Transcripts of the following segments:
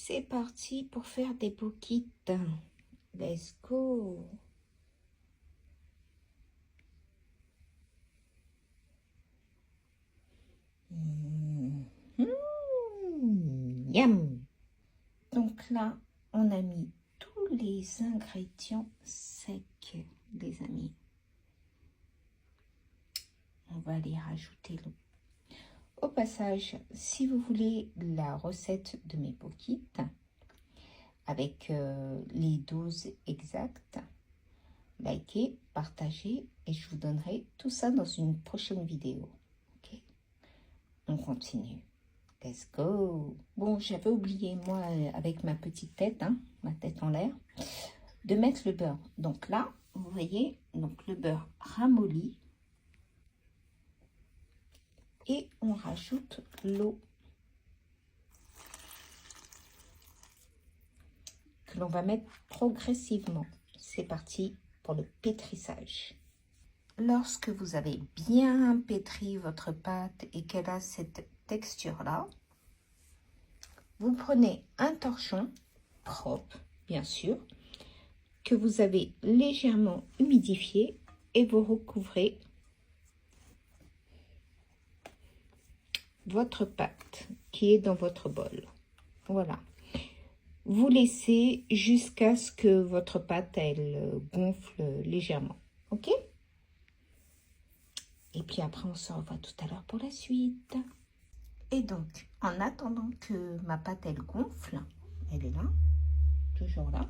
C'est parti pour faire des pockets. Let's go. Yum. Donc là, on a mis tous les ingrédients secs, les amis. On va aller rajouter l'eau. Au passage, si vous voulez la recette de mes pockets avec les doses exactes, likez, partagez et je vous donnerai tout ça dans une prochaine vidéo. Ok, on continue. Let's go. Bon, j'avais oublié, moi, avec ma petite tête, hein, ma tête en l'air, de mettre le beurre. Donc là, vous voyez, donc le beurre ramolli. Et on rajoute l'eau que l'on va mettre progressivement. C'est parti pour le pétrissage. Lorsque vous avez bien pétri votre pâte et qu'elle a cette texture-là, vous prenez un torchon propre, bien sûr, que vous avez légèrement humidifié et vous recouvrez votre pâte qui est dans votre bol. Voilà. Vous laissez jusqu'à ce que votre pâte, elle gonfle légèrement. Ok? Et puis après, on se revoit tout à l'heure pour la suite. Et donc, en attendant que ma pâte, elle gonfle, elle est là, toujours là.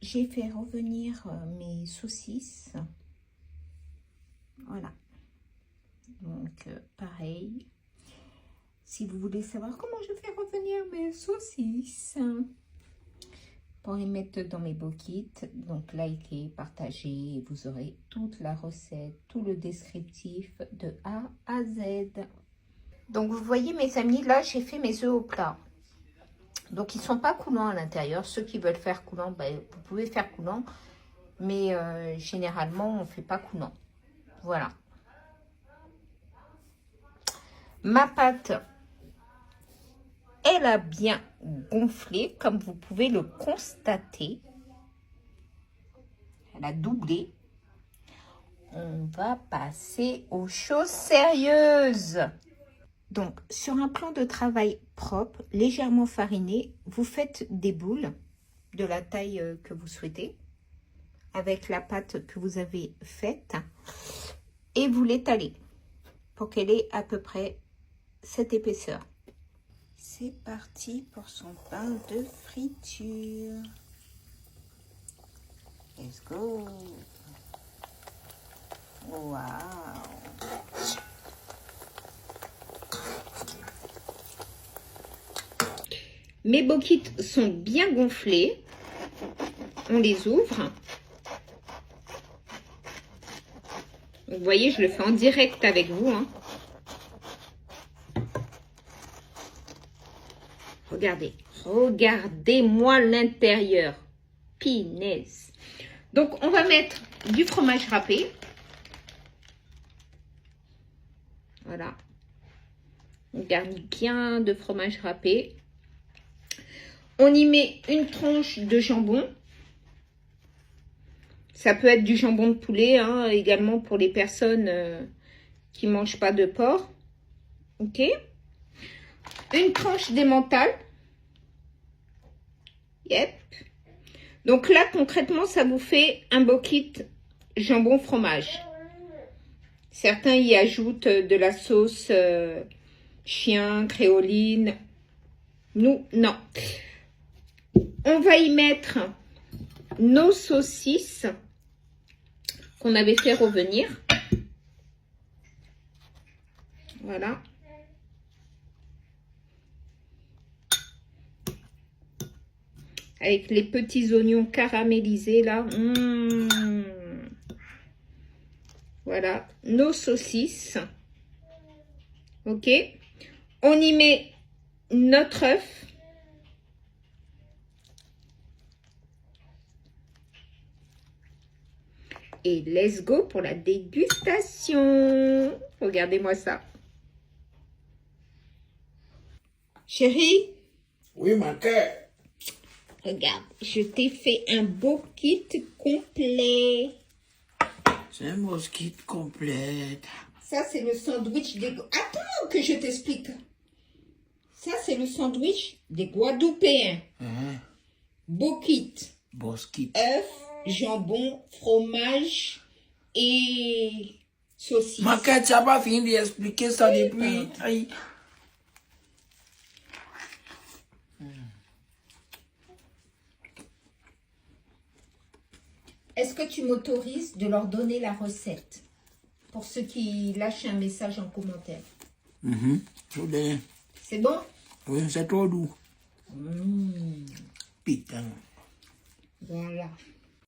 J'ai fait revenir mes saucisses. Voilà. Donc, pareil. Si vous voulez savoir comment je fais revenir mes saucisses pour les mettre dans mes pockets, donc likez, partagez et vous aurez toute la recette, tout le descriptif de A à Z. Donc vous voyez mes amis, là j'ai fait mes œufs au plat. Donc ils ne sont pas coulants à l'intérieur. Ceux qui veulent faire coulant, ben, vous pouvez faire coulant, mais généralement on ne fait pas coulant. Voilà. Ma pâte, elle a bien gonflé, comme vous pouvez le constater. Elle a doublé. On va passer aux choses sérieuses. Donc, sur un plan de travail propre, légèrement fariné, vous faites des boules de la taille que vous souhaitez, avec la pâte que vous avez faite, et vous l'étalez pour qu'elle ait à peu près cette épaisseur. C'est parti pour son pain de friture. Let's go. Waouh. Mes pockets sont bien gonflés. On les ouvre. Vous voyez, je le fais en direct avec vous, hein. Regardez, regardez-moi l'intérieur. Pinaise. Donc, on va mettre du fromage râpé. Voilà. On garde bien de fromage râpé. On y met une tranche de jambon. Ça peut être du jambon de poulet, hein, également pour les personnes qui ne mangent pas de porc. Ok. Une tranche d'emmental. Yep. Donc là, concrètement, ça vous fait un pocket jambon fromage. Certains y ajoutent de la sauce chien, créoline. Nous, non. On va y mettre nos saucisses qu'on avait fait revenir. Voilà. Avec les petits oignons caramélisés là. Mmh. Voilà, nos saucisses. Ok. On y met notre œuf. Et let's go pour la dégustation. Regardez-moi ça. Chérie, Oui, ma cœur. Regarde, je t'ai fait un beau kit complet. C'est un mosquit complet. Ça, c'est le sandwich des... Attends que je t'explique. Ça, c'est le sandwich des Guadeloupéens. Beau kit. Mosquit. Œufs, jambon, fromage et saucisse. Ma cœur, tu n'as pas fini d'expliquer ça depuis. Aïe. Est-ce que tu m'autorises de leur donner la recette? Pour ceux qui lâchent un message en commentaire. C'est bon? Oui, c'est trop doux. Putain. Voilà.